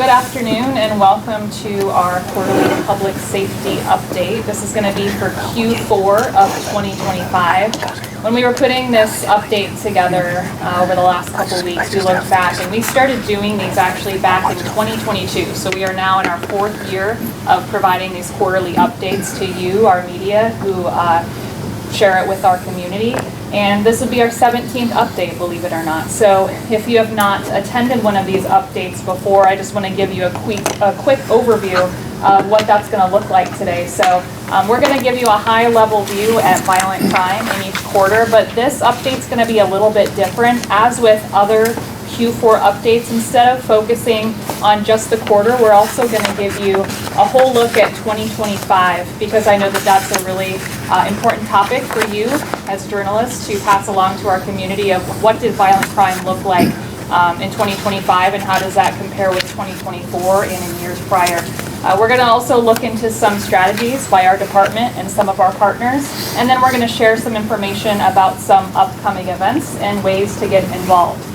good afternoon and welcome to our quarterly public safety update. This is going to be for Q4 of 2025. When we were putting this update together over the last couple of weeks, we looked back and we started doing these actually back in 2022. So we are now in our fourth year of providing these quarterly updates to you, our media, who share it with our community. And this will be our 17th update, believe it or not. So if you have not attended one of these updates before, I just want to give you a quick overview of what that's going to look like today. So we're going to give you a high-level view at violent crime in each quarter, but this update's going to be a little bit different. As with other Q4 updates, instead of focusing on just the quarter, we're also going to give you a whole look at 2025, because I know that that's a really important topic for you as journalists to pass along to our community of what did violent crime look like in 2025 and how does that compare with 2024 and in years prior. We're going to also look into some strategies by our department and some of our partners, and then we're going to share some information about some upcoming events and ways to get involved.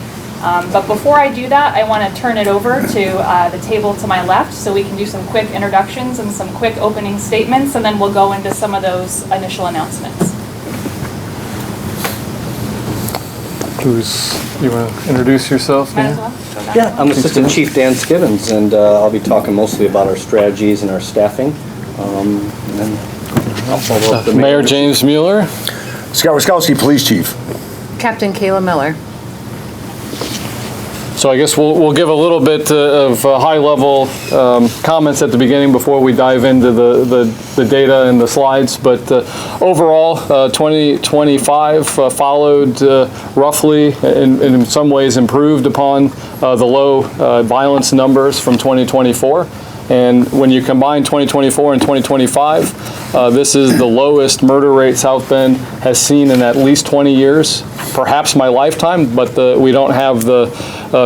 But before I do that, I want to turn it over to the table to my left so we can do some quick introductions and some quick opening statements, and then we'll go into some of those initial announcements. You want to introduce yourself? Yeah, I'm Assistant Chief Dan Skibins, and I'll be talking mostly about our strategies and our staffing. And then I'll follow up the Mayor James Mueller. Scott Ruszkowski, Police Chief. Captain Kayla Miller. So I guess we'll give a little bit of high-level comments at the beginning before we dive into the data and the slides. But overall, 2025 followed roughly, and in some ways improved upon the low violence numbers from 2024. And when you combine 2024 and 2025, this is the lowest murder rate South Bend has seen in at least 20 years, perhaps my lifetime, but we don't have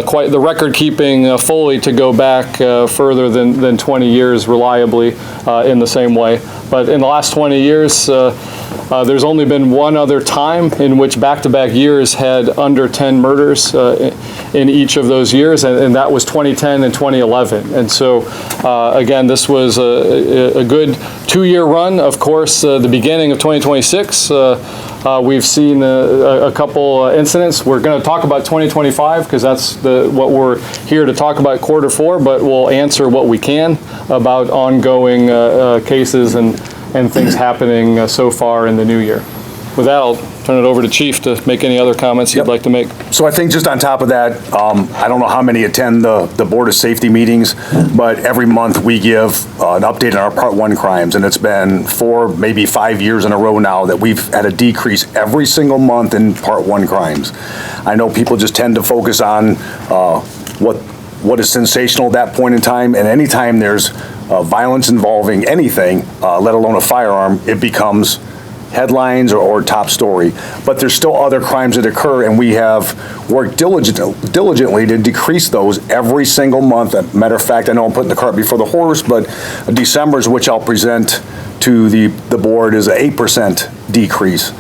quite the record keeping fully to go back further than 20 years reliably in the same way. But in the last 20 years, there's only been one other time in which back-to-back years had under 10 murders in each of those years, and that was 2010 and 2011. And so, again, this was a good 2-year run. Of course, the beginning of 2026, we've seen a couple incidents. We're going to talk about 2025 because that's what we're here to talk about Q4, but we'll answer what we can about ongoing cases and things happening so far in the new year. With that, I'll turn it over to Chief to make any other comments you'd like to make. So I think just on top of that, I don't know how many attend the Board of Safety meetings, but every month we give an update on our Part 1 crimes, and it's been 4, maybe 5 years in a row now that we've had a decrease every single month in Part 1 crimes. I know people just tend to focus on what is sensational at that point in time, and anytime there's violence involving anything, let alone a firearm, it becomes headlines or top story. But there's still other crimes that occur, and we have worked diligently to decrease those every single month. As a matter of fact, I know I'm putting the cart before the horse, but December's, which I'll present to the board, is an 8% decrease.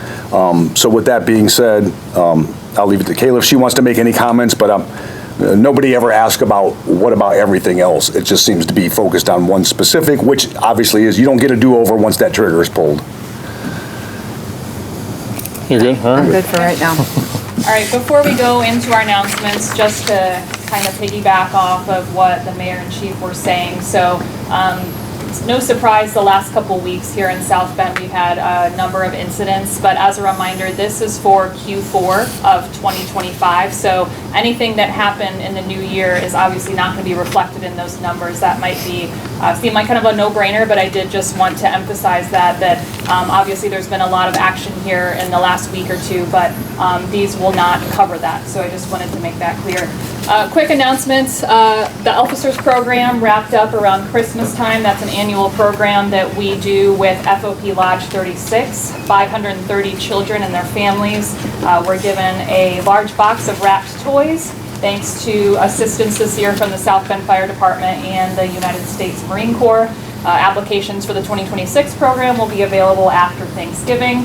So with that being said, I'll leave it to Kayla if she wants to make any comments, but nobody ever asks about what about everything else. It just seems to be focused on one specific, which obviously is you don't get a do-over once that trigger is pulled. You're good? All right. I'm good for right now. All right, before we go into our announcements, just to kind of piggyback off of what the mayor and chief were saying. So it's no surprise the last couple weeks here in South Bend we've had a number of incidents, but as a reminder, this is for Q4 of 2025. So anything that happened in the new year is obviously not going to be reflected in those numbers. That might be seem like kind of a no-brainer, but I did just want to emphasize that obviously there's been a lot of action here in the last week or two, but these will not cover that. So I just wanted to make that clear. Quick announcements. The Officers Program wrapped up around Christmas time. That's an annual program that we do with FOP Lodge 36. 530 children and their families were given a large box of wrapped toys, thanks to assistance this year from the South Bend Fire Department and the United States Marine Corps. Applications for the 2026 program will be available after Thanksgiving.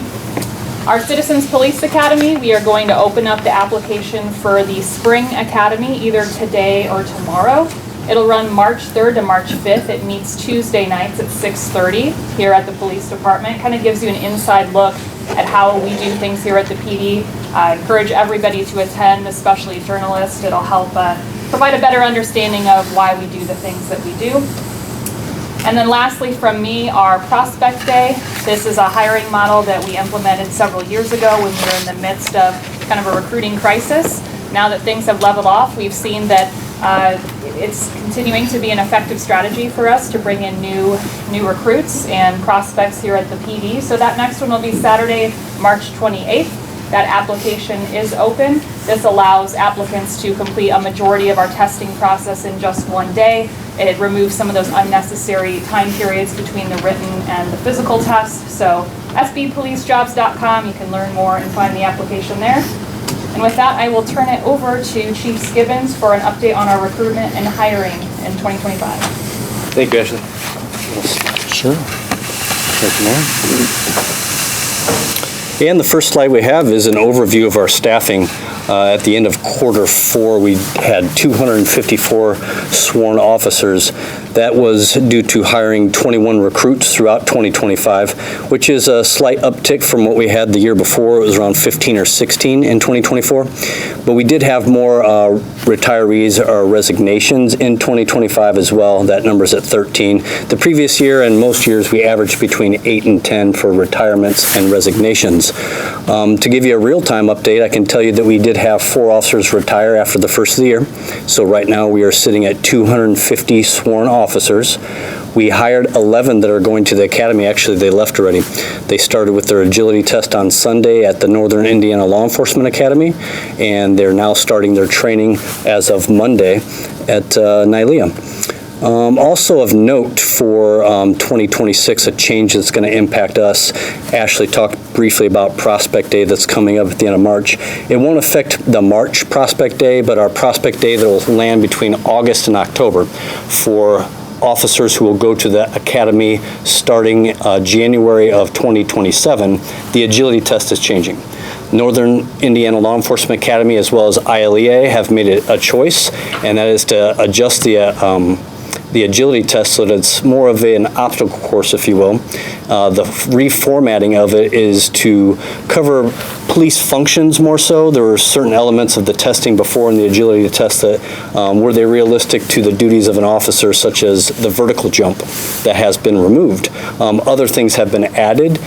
Our Citizens Police Academy, we are going to open up the application for the Spring Academy either today or tomorrow. It'll run March 3rd to March 5th. It meets Tuesday nights at 6:30 here at the police department. Kind of gives you an inside look at how we do things here at the PD. I encourage everybody to attend, especially journalists. It'll help provide a better understanding of why we do the things that we do. And then lastly from me, our Prospect Day. This is a hiring model that we implemented several years ago when we were in the midst of kind of a recruiting crisis. Now that things have leveled off, we've seen that it's continuing to be an effective strategy for us to bring in new recruits and prospects here at the PD. So that next one will be Saturday, March 28th. That application is open. This allows applicants to complete a majority of our testing process in just one day. It removes some of those unnecessary time periods between the written and the physical test. So sbpolicejobs.com, you can learn more and find the application there. And with that, I will turn it over to Chief Skibins for an update on our recruitment and hiring in 2025. Thank you, Ashley. Sure. Thank you, Mayor. And the first slide we have is an overview of our staffing. At the end of Q4, we had 254 sworn officers. That was due to hiring 21 recruits throughout 2025, which is a slight uptick from what we had the year before. It was around 15 or 16 in 2024. But we did have more retirees or resignations in 2025 as well. That number's at 13. The previous year and most years, we averaged between 8 and 10 for retirements and resignations. To give you a real-time update, I can tell you that we did have 4 officers retire after the first of the year. So right now we are sitting at 250 sworn officers. We hired 11 that are going to the academy. Actually, they left already. They started with their agility test on Sunday at the Northern Indiana Law Enforcement Academy, and they're now starting their training as of Monday at NILEA. Also of note for 2026, a change that's going to impact us. Ashley talked briefly about Prospect Day that's coming up at the end of March. It won't affect the March Prospect Day, but our Prospect Day that will land between August and October for officers who will go to the academy starting January of 2027, the agility test is changing. Northern Indiana Law Enforcement Academy as well as ILEA have made it a choice, and that is to adjust the agility test so that it's more of an obstacle course, if you will. The reformatting of it is to cover police functions more so. There were certain elements of the testing before in the agility test that were they realistic to the duties of an officer, such as the vertical jump that has been removed. Other things have been added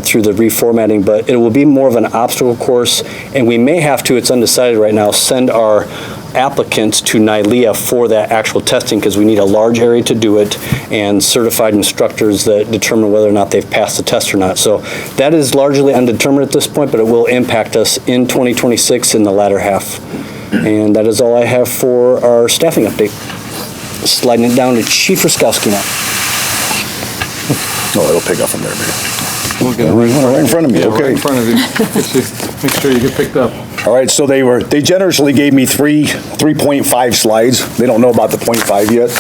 through the reformatting, but it will be more of an obstacle course, and we may have to, it's undecided right now, send our applicants to NILEA for that actual testing because we need a large area to do it and certified instructors that determine whether or not they've passed the test or not. So that is largely undetermined at this point, but it will impact us in 2026 in the latter half. And that is all I have for our staffing update. Sliding it down to Chief Ruszkowski now. Oh, it'll pick up from there, maybe. We'll get it Right in front of me, Yeah, okay. right in front of you. Make sure you get picked up. All right, so they generously gave me 3.5 slides. They don't know about the 0.5 yet.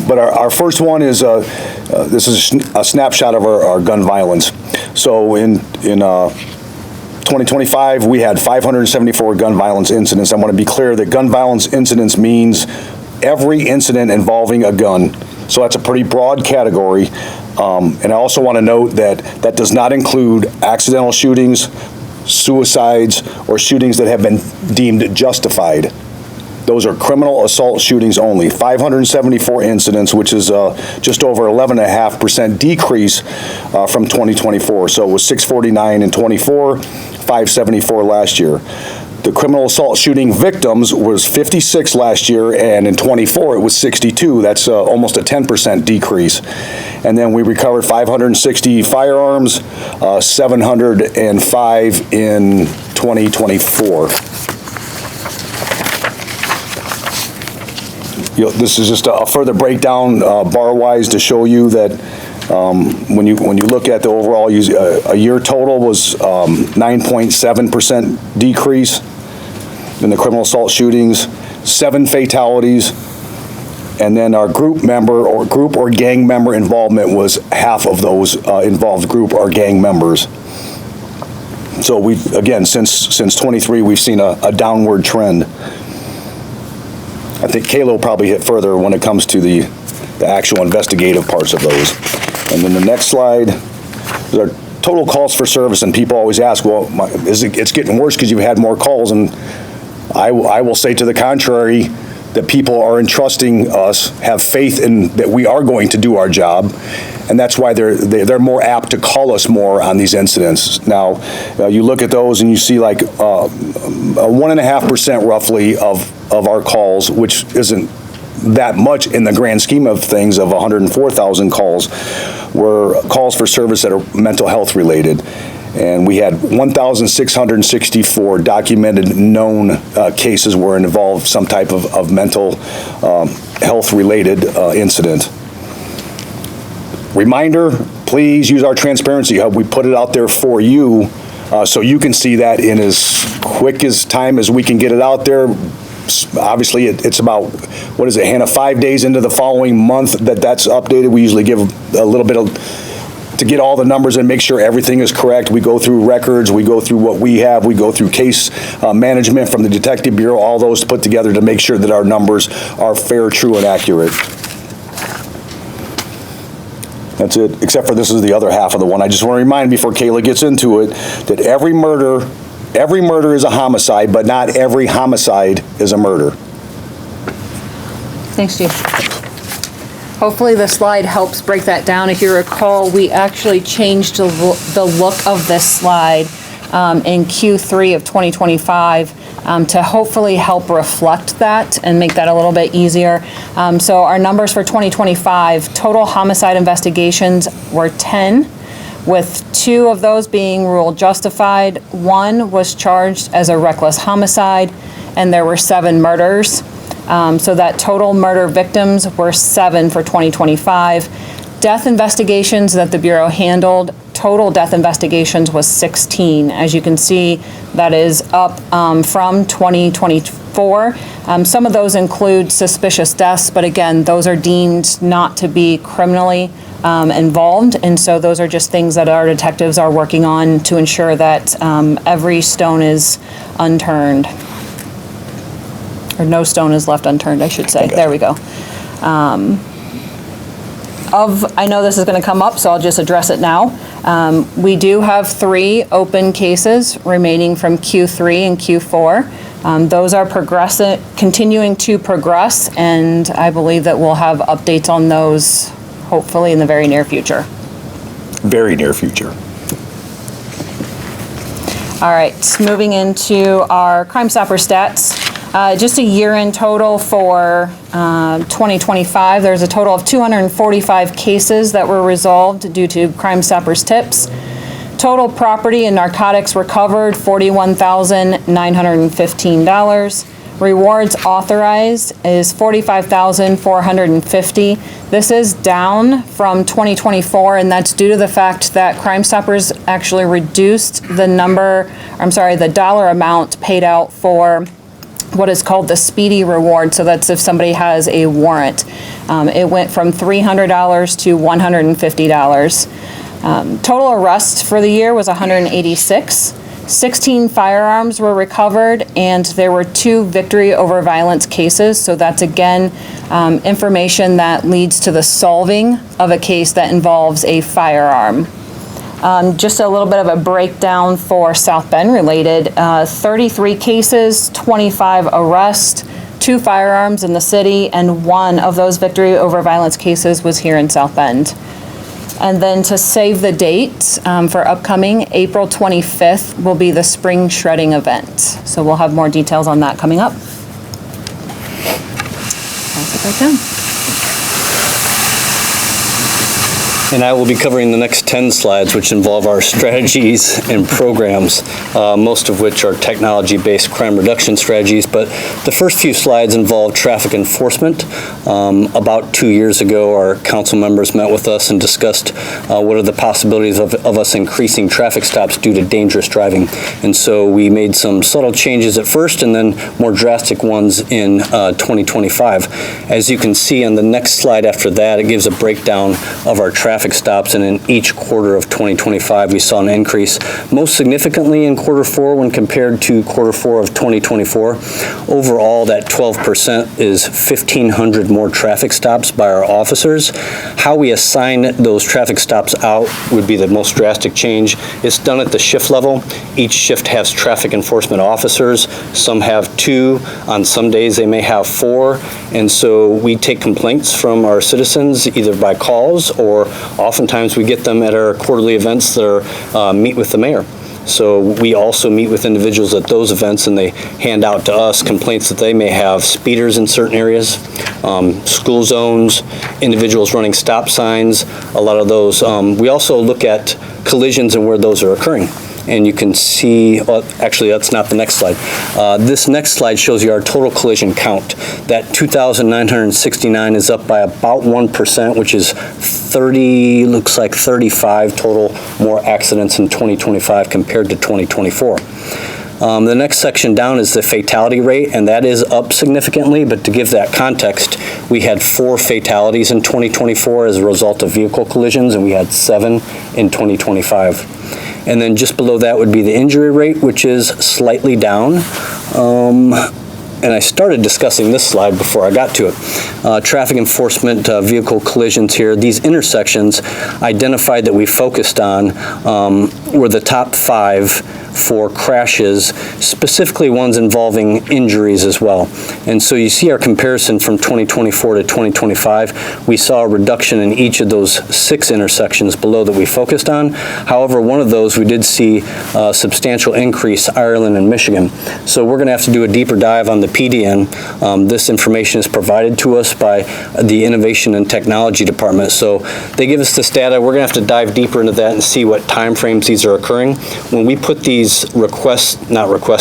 But our first one is, this is a snapshot of our gun violence. So in 2025, we had 574 gun violence incidents. I want to be clear that gun violence incidents means every incident involving a gun. So that's a pretty broad category. And I also want to note that does not include accidental shootings, suicides, or shootings that have been deemed justified. Those are criminal assault shootings only. 574 incidents, which is just over 11.5% decrease from 2024. So it was 649 in 24, 574 last year. The criminal assault shooting victims was 56 last year, and in 24 it was 62. That's almost a 10% decrease. And then we recovered 560 firearms, 705 in 2024. This is just a further breakdown bar-wise to show you that when you look at the overall a year total was 9.7% decrease in the criminal assault shootings, 7 fatalities, and then our group or gang member involvement was half of those involved group or gang members. So again, since 23, we've seen a downward trend. I think Kayla will probably hit further when it comes to the actual investigative parts of those. And then the next slide is our total calls for service, and people always ask, well, it's getting worse because you've had more calls, and I will say to the contrary, that people are entrusting us, have faith in that we are going to do our job, and that's why they're more apt to call us more on these incidents. Now, you look at those and you see like 1.5% roughly of our calls, which isn't that much in the grand scheme of things, of 104,000 calls, were calls for service that are mental health related. And we had 1,664 documented known cases where it involved some type of mental health related incident. Reminder, please use our transparency hub. We put it out there for you so you can see that in as quick as time as we can get it out there. Obviously, it's about, what is it, Hannah, 5 days into the following month that's updated. We usually give a little bit of, to get all the numbers and make sure everything is correct. We go through records, we go through what we have, we go through case management from the Detective Bureau, all those put together to make sure that our numbers are fair, true, and accurate. That's it, except for this is the other half of the one. I just want to remind before Kayla gets into it that every murder is a homicide, but not every homicide is a murder. Thanks, Chief. Hopefully the slide helps break that down. If you recall, we actually changed the look of this slide in Q3 of 2025 to hopefully help reflect that and make that a little bit easier. So our numbers for 2025, total homicide investigations were 10, with 2 of those being ruled justified. 1 was charged as a reckless homicide, and there were 7 murders. So that total murder victims were 7 for 2025. Death investigations that the Bureau handled, total death investigations was 16. As you can see, that is up from 2024. Some of those include suspicious deaths, but again, those are deemed not to be criminally involved, and so those are just things that our detectives are working on to ensure that every stone is unturned. Or no stone is left unturned, I should say. There we go. I know this is going to come up, so I'll just address it now. We do have 3 open cases remaining from Q3 and Q4. Those are continuing to progress, and I believe that we'll have updates on those hopefully in the very near future. Very near future. All right, moving into our Crime Stopper stats. Just a year in total for 2025, there's a total of 245 cases that were resolved due to Crime Stoppers tips. Total property and narcotics recovered, $41,915. Rewards authorized is $45,450. This is down from 2024, and that's due to the fact that Crime Stoppers actually reduced the dollar amount paid out for what is called the speedy reward. So that's if somebody has a warrant. It went from $300 to $150. Total arrests for the year was 186. 16 firearms were recovered, and there were 2 victory over violence cases. So that's again information that leads to the solving of a case that involves a firearm. Just a little bit of a breakdown for South Bend related, 33 cases, 25 arrests, 2 firearms in the city, and 1 of those victory over violence cases was here in South Bend. And then to save the date for upcoming, April 25th will be the spring shredding event. So we'll have more details on that coming up. Pass it back down. And I will be covering the next 10 slides, which involve our strategies and programs, most of which are technology-based crime reduction strategies. But the first few slides involve traffic enforcement. About 2 years ago, our council members met with us and discussed what are the possibilities of us increasing traffic stops due to dangerous driving. And so we made some subtle changes at first and then more drastic ones in 2025. As you can see on the next slide after that, it gives a breakdown of our traffic traffic stops, and in each quarter of 2025, we saw an increase, most significantly in quarter 4 when compared to quarter 4 of 2024. Overall, that 12% is 1,500 more traffic stops by our officers. How we assign those traffic stops out would be the most drastic change. It's done at the shift level. Each shift has traffic enforcement officers. Some have 2. On some days, they may have 4. And so we take complaints from our citizens either by calls, or oftentimes we get them at our quarterly events that are meet with the mayor. So we also meet with individuals at those events, and they hand out to us complaints that they may have: speeders in certain areas, school zones, individuals running stop signs, a lot of those. We also look at collisions and where those are occurring. And you can see, well, actually that's not the next slide. This next slide shows you our total collision count. That 2,969 is up by about 1%, which is 30, looks like 35 total more accidents in 2025 compared to 2024. The next section down is the fatality rate, and that is up significantly, but to give that context, we had 4 fatalities in 2024 as a result of vehicle collisions, and we had 7 in 2025. And then just below that would be the injury rate, which is slightly down. And I started discussing this slide before I got to it. Traffic enforcement vehicle collisions here. These intersections identified that we focused on were the top 5 for crashes, specifically ones involving injuries as well. And so you see our comparison from 2024 to 2025. We saw a reduction in each of those 6 intersections below that we focused on. However, one of those we did see a substantial increase, Ireland and Michigan. So we're going to have to do a deeper dive on the PDN. This information is provided to us by the Innovation and Technology Department. So they give us this data. We're going to have to dive deeper into that and see what timeframes these are occurring. When we put these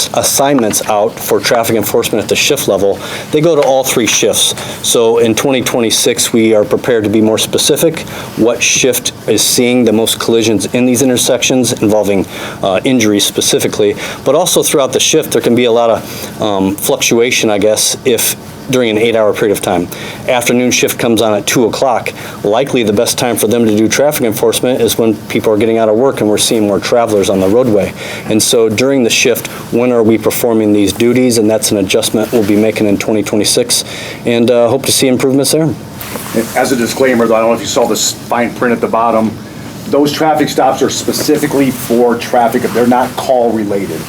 assignments out for traffic enforcement at the shift level, they go to all 3 shifts. So in 2026, we are prepared to be more specific. What shift is seeing the most collisions in these intersections involving injuries specifically, but also throughout the shift, there can be a lot of fluctuation, I guess, if during an 8-hour period of time. Afternoon shift comes on at 2 o'clock. Likely the best time for them to do traffic enforcement is when people are getting out of work and we're seeing more travelers on the roadway. And so during the shift, when are we performing these duties? And that's an adjustment we'll be making in 2026, and hope to see improvements there. As a disclaimer, though, I don't know if you saw this fine print at the bottom, those traffic stops are specifically for traffic. They're not call related,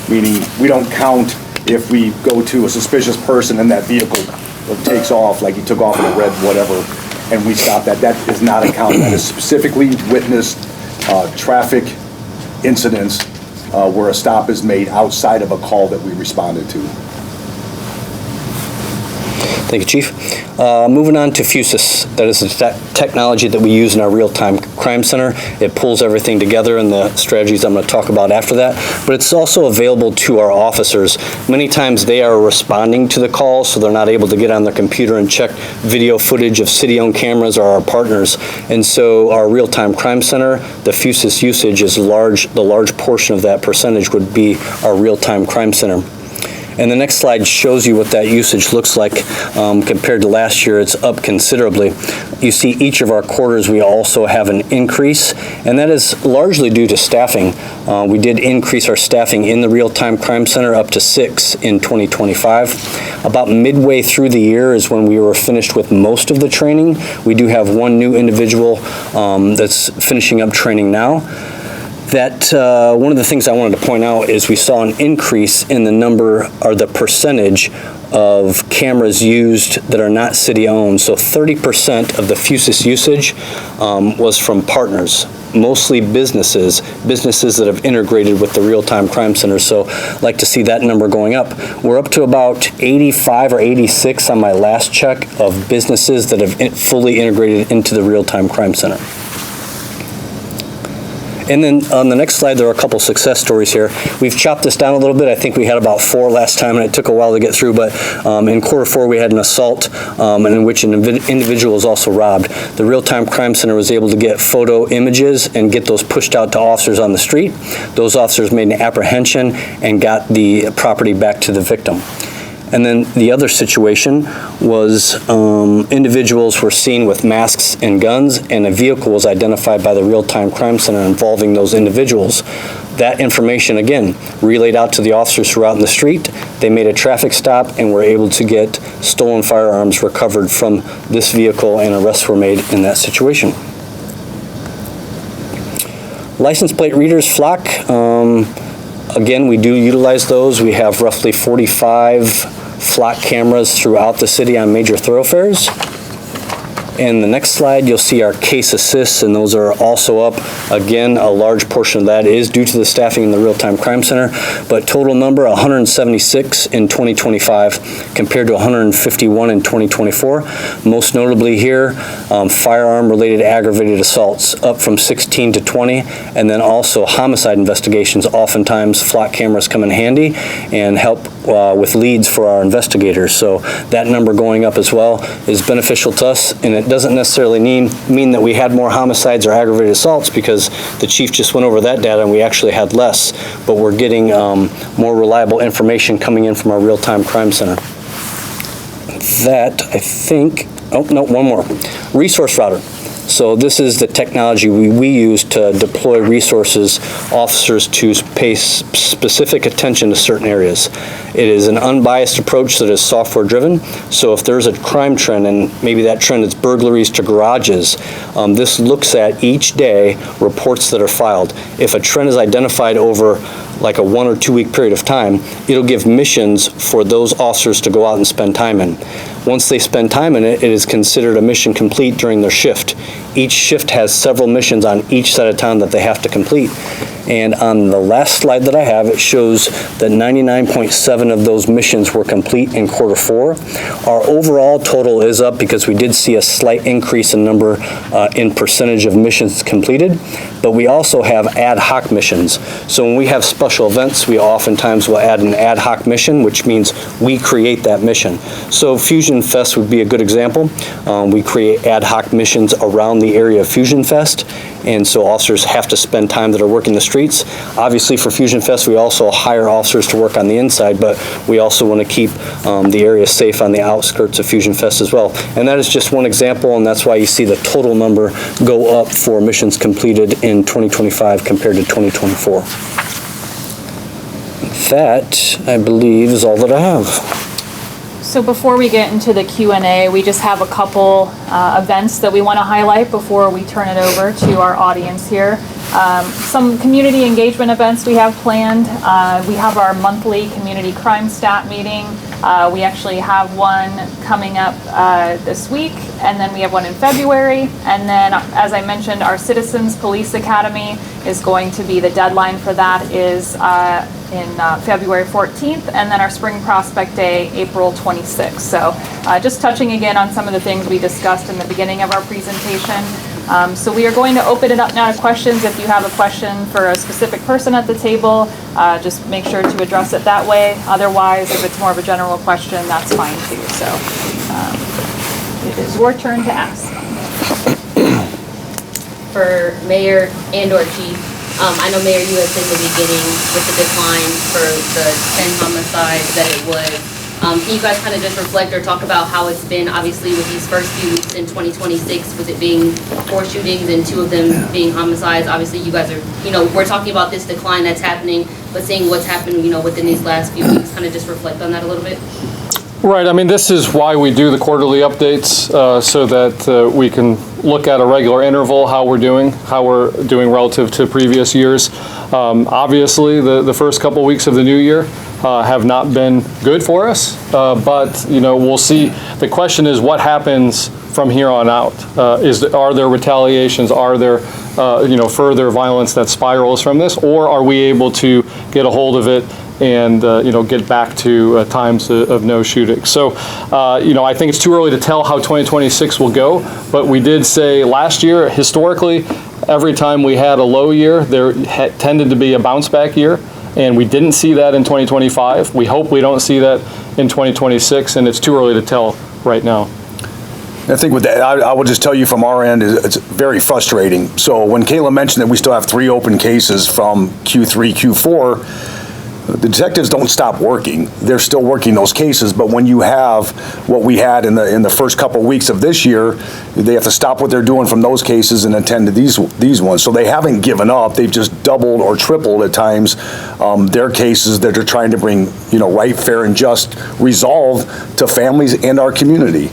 meaning we don't count if we go to a suspicious person and that vehicle takes off, like he took off in a red whatever, and we stop that. That is not a count. That is specifically witnessed traffic incidents where a stop is made outside of a call that we responded to. Thank you, Chief. Moving on to Fusus. That is the technology that we use in our real-time crime center. It pulls everything together, and the strategies I'm going to talk about after that. But it's also available to our officers. Many times they are responding to the calls, so they're not able to get on their computer and check video footage of city-owned cameras or our partners. And so our real-time crime center, the Fusus usage is large. The large portion of that percentage would be our real-time crime center. And the next slide shows you what that usage looks like compared to last year. It's up considerably. You see each of our quarters we also have an increase, and that is largely due to staffing. We did increase our staffing in the real-time crime center up to 6 in 2025. About midway through the year is when we were finished with most of the training. We do have 1 new individual that's finishing up training now. That one of the things I wanted to point out is we saw an increase in the number or the percentage of cameras used that are not city-owned. So 30% of the Fusus usage was from partners, mostly businesses that have integrated with the real-time crime center. So I'd like to see that number going up. We're up to about 85 or 86 on my last check of businesses that have fully integrated into the real-time crime center. And then on the next slide, there are a couple success stories here. We've chopped this down a little bit. I think we had about 4 last time, and it took a while to get through. But in quarter 4, we had an assault in which an individual was also robbed. The real-time crime center was able to get photo images and get those pushed out to officers on the street. Those officers made an apprehension and got the property back to the victim. And then the other situation was individuals were seen with masks and guns, and a vehicle was identified by the Real-Time Crime Center involving those individuals. That information, again, relayed out to the officers who were out in the street. They made a traffic stop and were able to get stolen firearms recovered from this vehicle, and arrests were made in that situation. License plate readers, flock. Again, we do utilize those. We have roughly 45 flock cameras throughout the city on major thoroughfares. In the next slide, you'll see our case assists, and those are also up. Again, a large portion of that is due to the staffing in the Real-Time Crime Center, but total number 176 in 2025 compared to 151 in 2024. Most notably here, firearm-related aggravated assaults up from 16 to 20, and then also homicide investigations. Oftentimes, flock cameras come in handy and help with leads for our investigators. So that number going up as well is beneficial to us, and it doesn't necessarily mean that we had more homicides or aggravated assaults, because the chief just went over that data and we actually had less, but we're getting more reliable information coming in from our Real-Time Crime Center. That, I think, oh no, one more. Resource router. So this is the technology we use to deploy resources, officers to pay specific attention to certain areas. It is an unbiased approach that is software driven. So if there's a crime trend, and maybe that trend is burglaries to garages, this looks at each day reports that are filed. If a trend is identified over like a 1 or 2 week period of time, it'll give missions for those officers to go out and spend time in. Once they spend time in it, it is considered a mission complete during their shift. Each shift has several missions on each side of town that they have to complete. And on the last slide that I have, it shows that 99.7 of those missions were complete in Q4. Our overall total is up because we did see a slight increase in number in percentage of missions completed, but we also have ad hoc missions. So when we have special events, we oftentimes will add an ad hoc mission, which means we create that mission. So Fusion Fest would be a good example. We create ad hoc missions around the area of Fusion Fest, and so officers have to spend time that are working the streets. Obviously for Fusion Fest, we also hire officers to work on the inside, but we also want to keep the area safe on the outskirts of Fusion Fest as well. And that is just one example, and that's why you see the total number go up for missions completed in 2025 compared to 2024. That, I believe, is all that I have. So before we get into the Q&A, we just have a couple events that we want to highlight before we turn it over to our audience here. Some community engagement events we have planned. We have our monthly community crime stat meeting. We actually have one coming up this week, and then we have one in February. And then, as I mentioned, our Citizens Police Academy is going to be, the deadline for that is in February 14th, and then our Spring Prospect Day, April 26th. So just touching again on some of the things we discussed in the beginning of our presentation. So we are going to open it up now to questions. If you have a question for a specific person at the table, just make sure to address it that way. Otherwise, if it's more of a general question, that's fine too. So it is your turn to ask. For Mayor and/or Chief, I know, Mayor, you had said in the beginning with the decline for the 10 homicides that it was. Can you guys kind of just reflect or talk about how it's been, obviously, with these first few weeks in 2026, with it being 4 shootings and 2 of them being homicides? Obviously, you guys are, we're talking about this decline that's happening, but seeing what's happened, within these last few weeks, kind of just reflect on that a little bit. Right. I mean, this is why we do the quarterly updates, so that we can look at a regular interval how we're doing relative to previous years. Obviously, the first couple weeks of the new year have not been good for us, but we'll see. The question is, what happens from here on out? Are there retaliations? Are there further violence that spirals from this, or are we able to get a hold of it and get back to times of no shooting? So I think it's too early to tell how 2026 will go, but we did say last year, historically, every time we had a low year, there tended to be a bounce back year, and we didn't see that in 2025. We hope we don't see that in 2026, and it's too early to tell right now. I think with that, I will just tell you from our end, it's very frustrating. So when Kayla mentioned that we still have 3 open cases from Q3, Q4, the detectives don't stop working. They're still working those cases, but when you have what we had in the first couple of weeks of this year, they have to stop what they're doing from those cases and attend to these ones. So they haven't given up. They've just doubled or tripled at times their cases that they're trying to bring, right, fair, and just resolve to families and our community.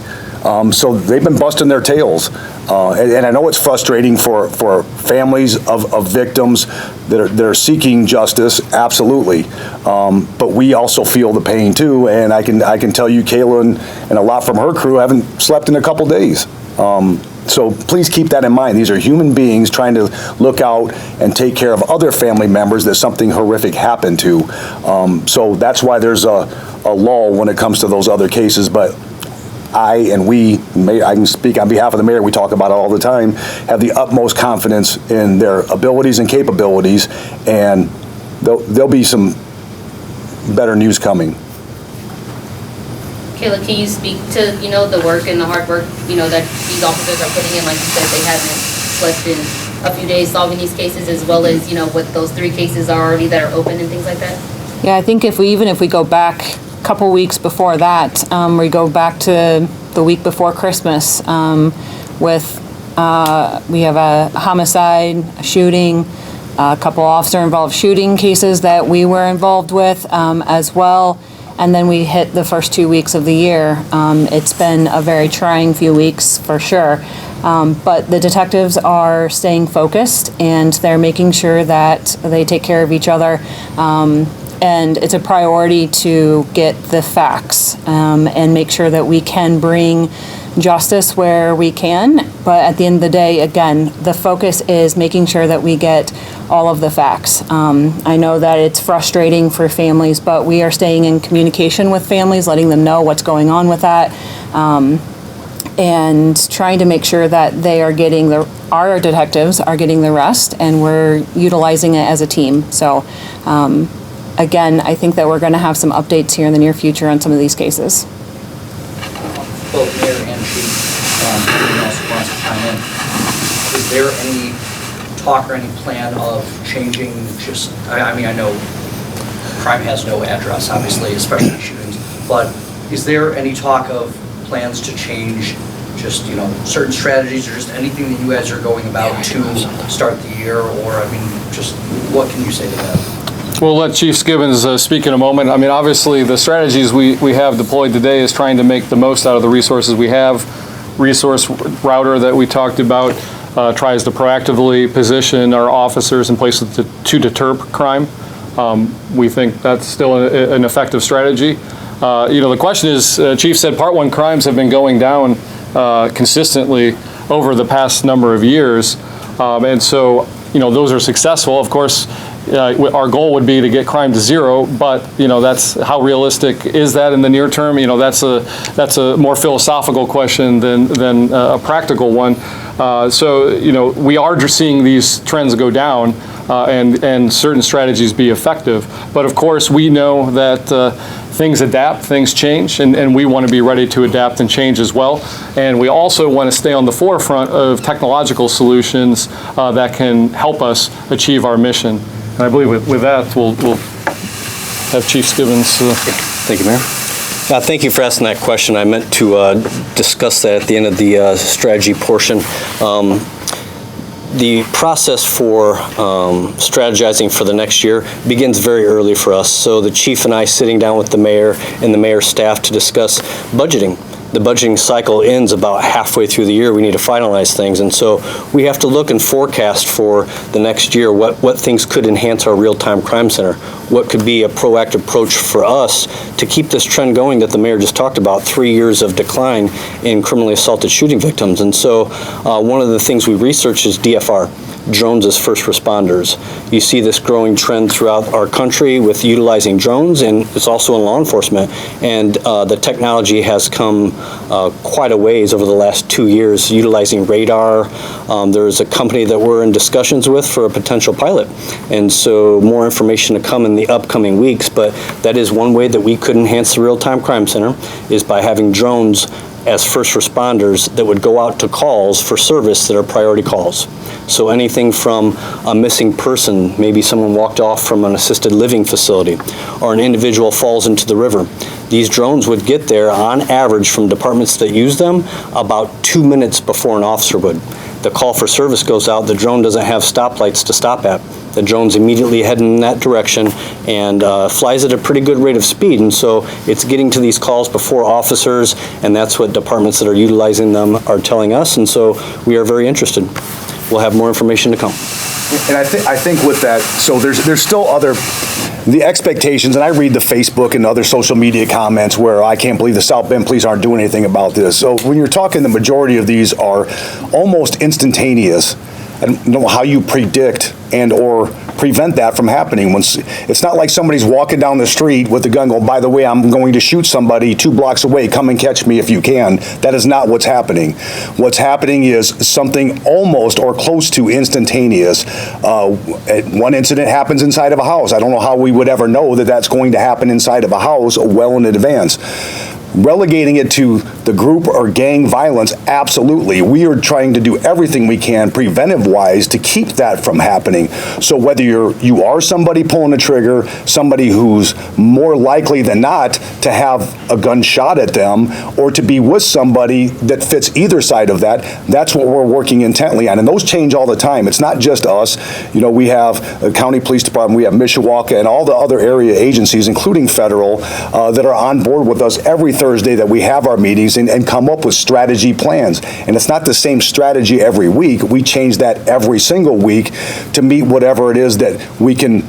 So they've been busting their tails. And I know it's frustrating for families of victims that are seeking justice, absolutely. But we also feel the pain too, and I can tell you Kayla and a lot from her crew haven't slept in a couple days. So please keep that in mind. These are human beings trying to look out and take care of other family members that something horrific happened to. So that's why there's a lull when it comes to those other cases. But I can speak on behalf of the mayor, we talk about it all the time, have the utmost confidence in their abilities and capabilities, and there'll be some better news coming. Kayla, can you speak to, the work and the hard work, that these officers are putting in? Like you said, they haven't slept in a few days solving these cases, as well as, what those 3 cases are already that are open and things like that? Yeah, I think if we go back couple weeks before that, we go back to the week before Christmas with we have a homicide, a shooting, a couple officer-involved shooting cases that we were involved with as well, and then we hit the first 2 weeks of the year. It's been a very trying few weeks for sure, but the detectives are staying focused and they're making sure that they take care of each other. And it's a priority to get the facts and make sure that we can bring justice where we can. But at the end of the day, again, the focus is making sure that we get all of the facts. I know that it's frustrating for families, but we are staying in communication with families, letting them know what's going on with that, and trying to make sure that they are getting our detectives are getting the rest, and we're utilizing it as a team. So. Again, I think that we're going to have some updates here in the near future on some of these cases. Both Mayor and Chief, anyone else who wants to chime in, is there any talk or any plan of changing I know crime has no address, obviously, especially shootings, but is there any talk of plans to change just, certain strategies or just anything that you guys are going about to start the year, or, just what can you say to that? We'll let Chief Skibins speak in a moment. Obviously, the strategies we have deployed today is trying to make the most out of the resources we have. Resource router that we talked about tries to proactively position our officers in places to deter crime. We think that's still an effective strategy. The question is, Chief said Part 1 crimes have been going down consistently over the past number of years. And so, those are successful. Of course, our goal would be to get crime to 0, but that's how realistic is that in the near term? That's a more philosophical question than a practical one. So we are just seeing these trends go down and certain strategies be effective. But of course, we know that things adapt, things change, and we want to be ready to adapt and change as well. And we also want to stay on the forefront of technological solutions that can help us achieve our mission. And I believe with that, we'll have Chief Skibins. Thank you, Mayor. Thank you for asking that question. I meant to discuss that at the end of the strategy portion. The process for strategizing for the next year begins very early for us. So the chief and I sitting down with the mayor and the mayor's staff to discuss budgeting. The budgeting cycle ends about halfway through the year. We need to finalize things, and so we have to look and forecast for the next year what things could enhance our real-time crime center, what could be a proactive approach for us to keep this trend going that the mayor just talked about, 3 years of decline in criminally assaulted shooting victims. And so one of the things we research is DFR. Drones as first responders. You see this growing trend throughout our country with utilizing drones, and it's also in law enforcement. And the technology has come quite a ways over the last 2 years, utilizing radar. There's a company that we're in discussions with for a potential pilot. And so more information to come in the upcoming weeks, but that is one way that we could enhance the real-time crime center, is by having drones as first responders that would go out to calls for service that are priority calls. So anything from a missing person, maybe someone walked off from an assisted living facility, or an individual falls into the river. These drones would get there on average from departments that use them about 2 minutes before an officer would. The call for service goes out, the drone doesn't have stoplights to stop at. The drone's immediately heading in that direction and flies at a pretty good rate of speed. And so it's getting to these calls before officers, and that's what departments that are utilizing them are telling us. And so we are very interested. We'll have more information to come. And I think with that, so there's still the expectations, and I read the Facebook and other social media comments where I can't believe the South Bend police aren't doing anything about this. So when you're talking, the majority of these are almost instantaneous. I don't know how you predict and or prevent that from happening. It's not like somebody's walking down the street with a gun going, by the way, I'm going to shoot somebody 2 blocks away, come and catch me if you can. That is not what's happening. What's happening is something almost or close to instantaneous. One incident happens inside of a house. I don't know how we would ever know that that's going to happen inside of a house well in advance. Relegating it to the group or gang violence, absolutely. We are trying to do everything we can preventive-wise to keep that from happening. So whether you are somebody pulling a trigger, somebody who's more likely than not to have a gun shot at them, or to be with somebody that fits either side of that, that's what we're working intently on. And those change all the time. It's not just us. You know, we have the county police department, we have Mishawaka, and all the other area agencies, including federal, that are on board with us every Thursday that we have our meetings and come up with strategy plans. And it's not the same strategy every week. We change that every single week to meet whatever it is that we can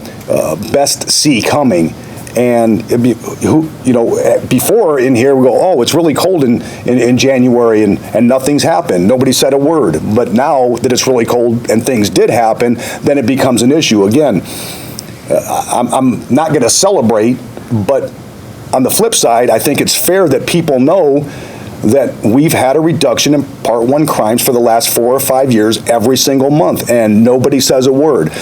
best see coming. And before in here we go, oh, it's really cold in January and nothing's happened. Nobody said a word. But now that it's really cold and things did happen, then it becomes an issue. Again, I'm not going to celebrate, but on the flip side, I think it's fair that people know that we've had a reduction in Part 1 crimes for the last 4 or 5 years every single month, and nobody says a word.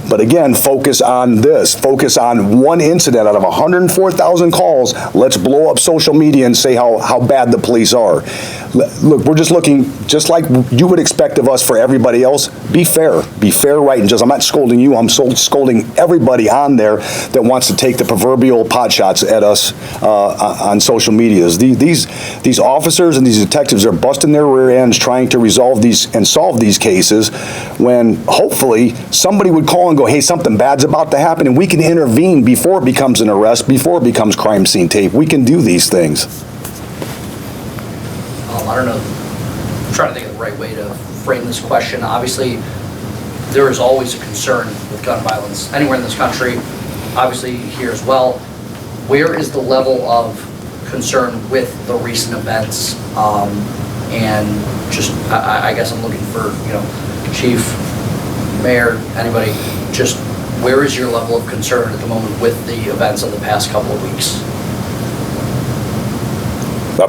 But again, focus on this. Focus on one incident out of 104,000 calls. Let's blow up social media and say how bad the police are. Look, we're just looking, just like you would expect of us for everybody else, be fair. Be fair, right, and just, I'm not scolding you, I'm scolding everybody on there that wants to take the proverbial pot shots at us on social media. These officers and these detectives are busting their rear ends trying to resolve these and solve these cases, when hopefully somebody would call and go, hey, something bad's about to happen, and we can intervene before it becomes an arrest, before it becomes crime scene tape. We can do these things. I don't know, I'm trying to think of the right way to frame this question. Obviously, there is always a concern with gun violence anywhere in this country, obviously here as well. Where is the level of concern with the recent events? And just, I guess I'm looking for, Chief, Mayor, anybody, just where is your level of concern at the moment with the events of the past couple of weeks?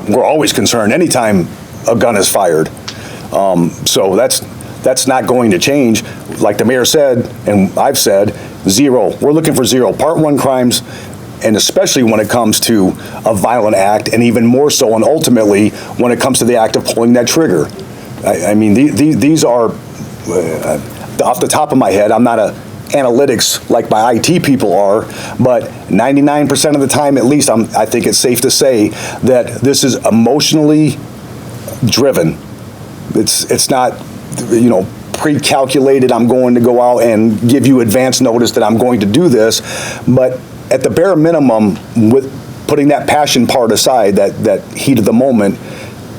We're always concerned anytime a gun is fired. So that's not going to change. Like the mayor said, and I've said, zero. We're looking for zero. Part 1 crimes, and especially when it comes to a violent act, and even more so, and ultimately, when it comes to the act of pulling that trigger. I mean, these are, off the top of my head, I'm not a analytics like my IT people are, but 99% of the time, at least, I think it's safe to say that this is emotionally driven. It's not, pre-calculated, I'm going to go out and give you advance notice that I'm going to do this, but at the bare minimum, with putting that passion part aside, that heat of the moment,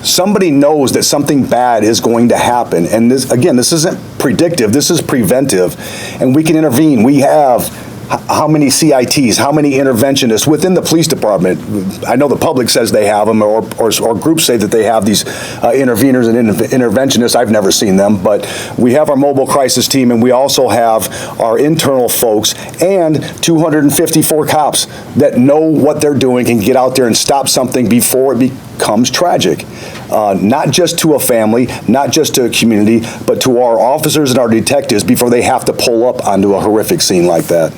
somebody knows that something bad is going to happen. And this, again, this isn't predictive, this is preventive. And we can intervene. We have how many CITs, how many interventionists within the police department? I know the public says they have them, or groups say that they have these interveners and interventionists. I've never seen them, but we have our mobile crisis team, and we also have our internal folks and 254 cops that know what they're doing, can get out there and stop something before it becomes tragic. Not just to a family, not just to a community, but to our officers and our detectives before they have to pull up onto a horrific scene like that.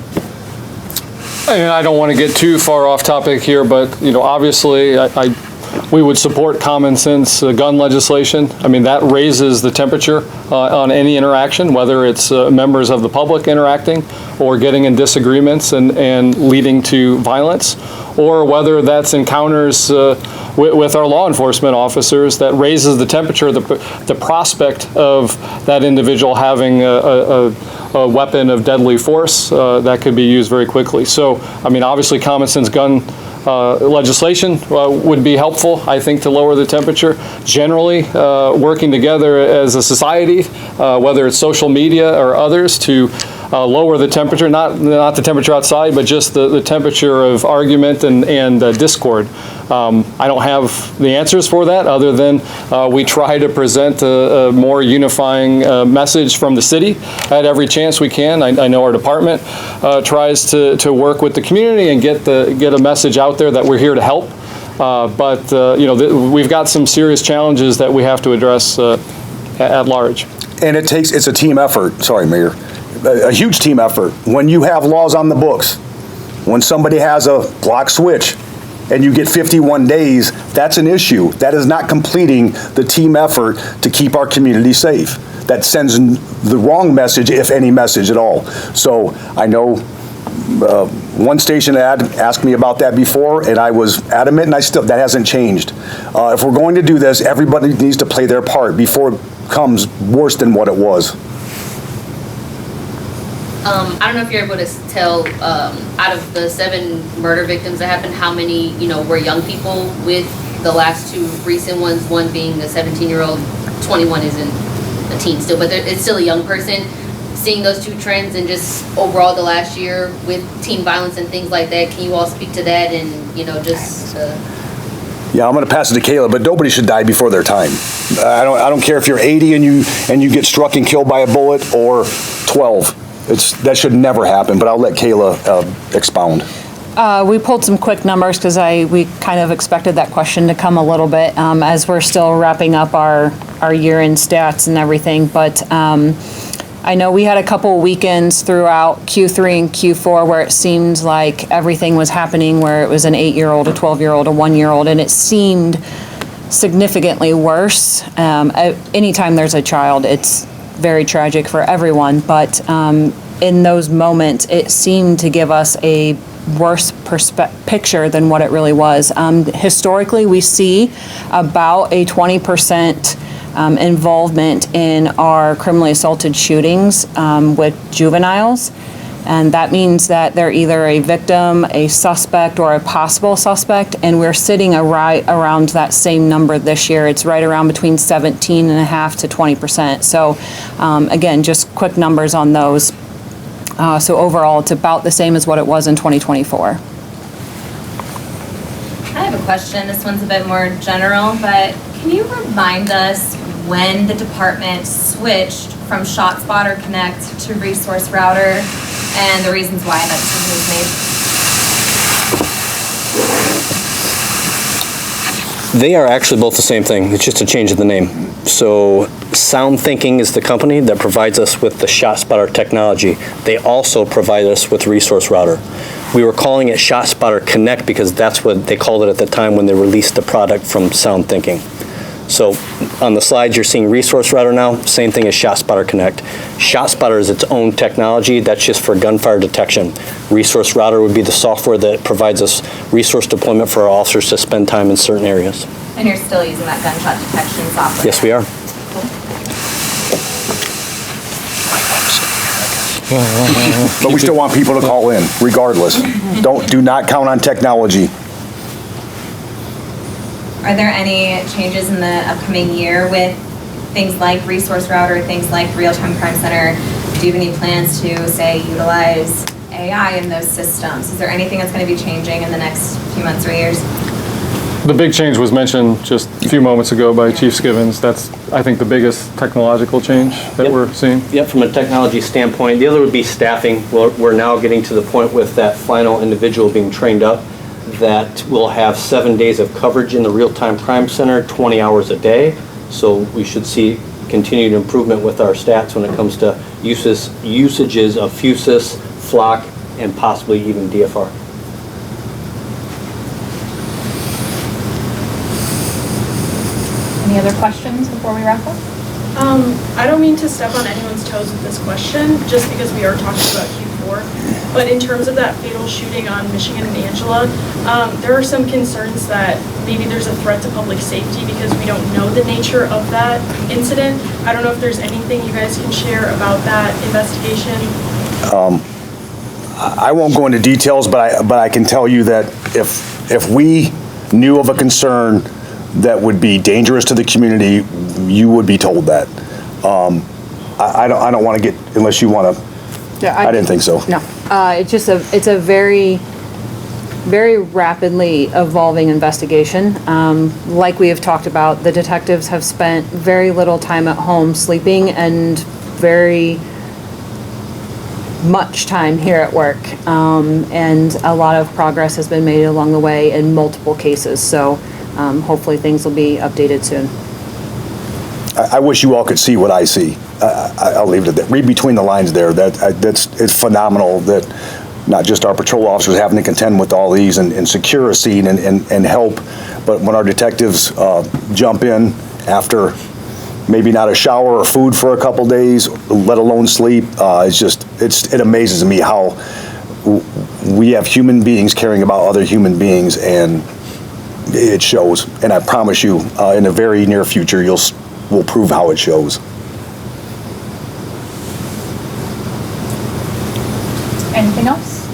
And I don't want to get too far off topic here, but obviously I we would support common sense gun legislation. I mean, that raises the temperature on any interaction, whether it's members of the public interacting or getting in disagreements and leading to violence, or whether that's encounters with our law enforcement officers that raises the temperature, the prospect of that individual having a weapon of deadly force that could be used very quickly. So, I mean, obviously common sense gun legislation would be helpful, I think, to lower the temperature. Generally, working together as a society, whether it's social media or others, to lower the temperature, not the temperature outside, but just the temperature of argument and discord. I don't have the answers for that, other than we try to present a more unifying message from the city at every chance we can. I know our department tries to work with the community and get a message out there that we're here to help. But we've got some serious challenges that we have to address at large. And it's a team effort. Sorry, Mayor. A huge team effort. When you have laws on the books, when somebody has a block switch and you get 51 days, that's an issue. That is not completing the team effort to keep our community safe. That sends the wrong message, if any message at all. So I know one station had asked me about that before, and I was adamant, and that hasn't changed. If we're going to do this, everybody needs to play their part before it becomes worse than what it was. I don't know if you're able to tell, out of the 7 murder victims that happened, how many, were young people with the last 2 recent ones, one being the 17-year-old, 21 isn't a teen still, but it's still a young person. Seeing those 2 trends and just overall the last year with teen violence and things like that, can you all speak to that and, just... Yeah, I'm going to pass it to Kayla, but nobody should die before their time. I don't care if you're 80 and you get struck and killed by a bullet, or 12. That should never happen, but I'll let Kayla expound. We pulled some quick numbers because we kind of expected that question to come a little bit as we're still wrapping up our year-end stats and everything. But I know we had a couple weekends throughout Q3 and Q4 where it seemed like everything was happening, where it was an 8-year-old, a 12-year-old, a 1-year-old, and it seemed significantly worse. Anytime there's a child, it's very tragic for everyone, but in those moments, it seemed to give us a worse picture than what it really was. Historically, we see about a 20% involvement in our criminally assaulted shootings with juveniles. And that means that they're either a victim, a suspect, or a possible suspect, and we're sitting right around that same number this year. It's right around between 17.5% to 20%. So again, just quick numbers on those. So overall, it's about the same as what it was in 2024. I have a question. This one's a bit more general, but can you remind us when the department switched from ShotSpotter Connect to Resource Router and the reasons why that decision was made? They are actually both the same thing. It's just a change of the name. So Sound Thinking is the company that provides us with the ShotSpotter technology. They also provide us with Resource Router. We were calling it ShotSpotter Connect because that's what they called it at the time when they released the product from Sound Thinking. So on the slides, you're seeing Resource Router now, same thing as ShotSpotter Connect. ShotSpotter is its own technology, that's just for gunfire detection. Resource Router would be the software that provides us resource deployment for our officers to spend time in certain areas. And you're still using that gunshot detection software? Yes, we are. But we still want people to call in, regardless. Do not count on technology. Are there any changes in the upcoming year with things like Resource Router, things like Real-Time Crime Center? Do you have any plans to, say, utilize AI in those systems? Is there anything that's going to be changing in the next few months or years? The big change was mentioned just a few moments ago by Chief Skibins. That's, I think, the biggest technological change that we're seeing. Yep, from a technology standpoint. The other would be staffing. We're now getting to the point with that final individual being trained up that will have 7 days of coverage in the Real-Time Crime Center, 20 hours a day. So we should see continued improvement with our stats when it comes to usages of FUSIS, FLOC, and possibly even DFR. Any other questions before we wrap up? I don't mean to step on anyone's toes with this question, just because we are talking about Q4, but in terms of that fatal shooting on Michigan and Angela, there are some concerns that maybe there's a threat to public safety because we don't know the nature of that incident. I don't know if there's anything you guys can share about that investigation. I won't go into details, but I can tell you that if we knew of a concern that would be dangerous to the community, you would be told that. I don't want to get, unless you want to, Yeah, I didn't think so. No, it's a very, very rapidly evolving investigation. Like we have talked about, the detectives have spent very little time at home sleeping and very much time here at work. And a lot of progress has been made along the way in multiple cases. So hopefully things will be updated soon. I wish you all could see what I see. I'll leave it at that. Read between the lines there. It's phenomenal that not just our patrol officers having to contend with all these and secure a scene and help, but when our detectives jump in after maybe not a shower or food for a couple days, let alone sleep, it amazes me how we have human beings caring about other human beings, and it shows. And I promise you, in the very near future, we'll prove how it shows. Anything else?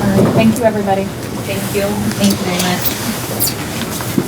All right, thank you, everybody. Thank you. Thank you very much.